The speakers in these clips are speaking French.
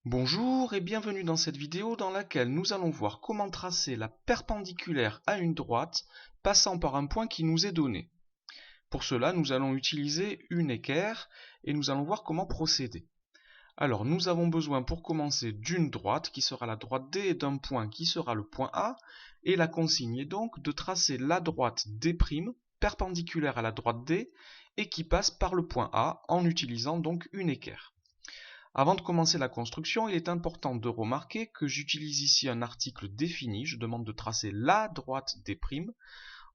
Bonjour et bienvenue dans cette vidéo dans laquelle nous allons voir comment tracer la perpendiculaire à une droite passant par un point qui nous est donné. Pour cela, nous allons utiliser une équerre et nous allons voir comment procéder. Alors, nous avons besoin pour commencer d'une droite qui sera la droite D et d'un point qui sera le point A, et la consigne est donc de tracer la droite D' perpendiculaire à la droite D et qui passe par le point A en utilisant donc une équerre. Avant de commencer la construction, il est important de remarquer que j'utilise ici un article défini, je demande de tracer la droite D'.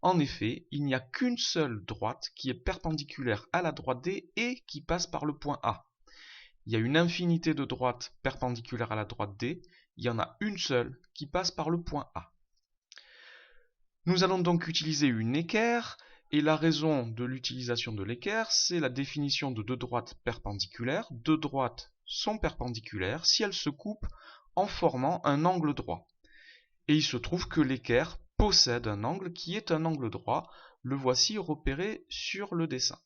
En effet, il n'y a qu'une seule droite qui est perpendiculaire à la droite D et qui passe par le point A. Il y a une infinité de droites perpendiculaires à la droite D, il y en a une seule qui passe par le point A. Nous allons donc utiliser une équerre, et la raison de l'utilisation de l'équerre, c'est la définition de deux droites perpendiculaires. Deux droites sont perpendiculaires si elles se coupent en formant un angle droit. Et il se trouve que l'équerre possède un angle qui est un angle droit. Le voici repéré sur le dessin.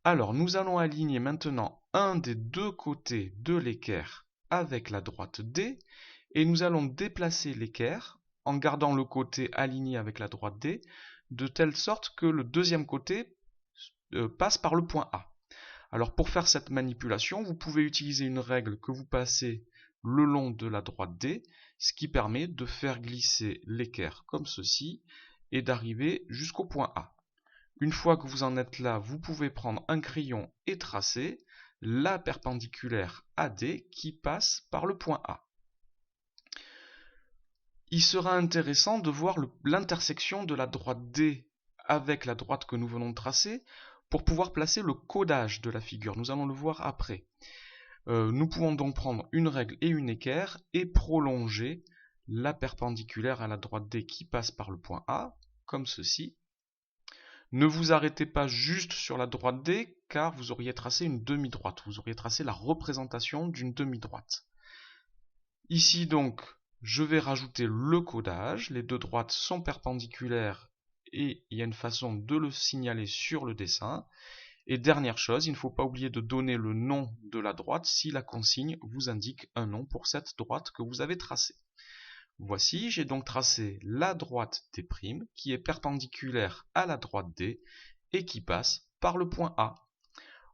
Alors, nous allons aligner maintenant un des deux côtés de l'équerre avec la droite D, et nous allons déplacer l'équerre en gardant le côté aligné avec la droite D, de telle sorte que le deuxième côté passe par le point A. Alors pour faire cette manipulation, vous pouvez utiliser une règle que vous passez le long de la droite D, ce qui permet de faire glisser l'équerre comme ceci et d'arriver jusqu'au point A. Une fois que vous en êtes là, vous pouvez prendre un crayon et tracer la perpendiculaire AD qui passe par le point A. Il sera intéressant de voir l'intersection de la droite D avec la droite que nous venons de tracer pour pouvoir placer le codage de la figure. Nous allons le voir après. Nous pouvons donc prendre une règle et une équerre et prolonger la perpendiculaire à la droite D qui passe par le point A, comme ceci. Ne vous arrêtez pas juste sur la droite D, car vous auriez tracé une demi-droite. Vous auriez tracé la représentation d'une demi-droite. Ici donc, je vais rajouter le codage. Les deux droites sont perpendiculaires et il y a une façon de le signaler sur le dessin. Et dernière chose, il ne faut pas oublier de donner le nom de la droite si la consigne vous indique un nom pour cette droite que vous avez tracée. Voici, j'ai donc tracé la droite D' qui est perpendiculaire à la droite D et qui passe par le point A.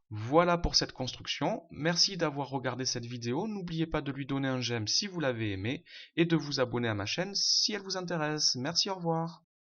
Voilà pour cette construction. Merci d'avoir regardé cette vidéo. N'oubliez pas de lui donner un j'aime si vous l'avez aimé et de vous abonner à ma chaîne si elle vous intéresse. Merci, au revoir.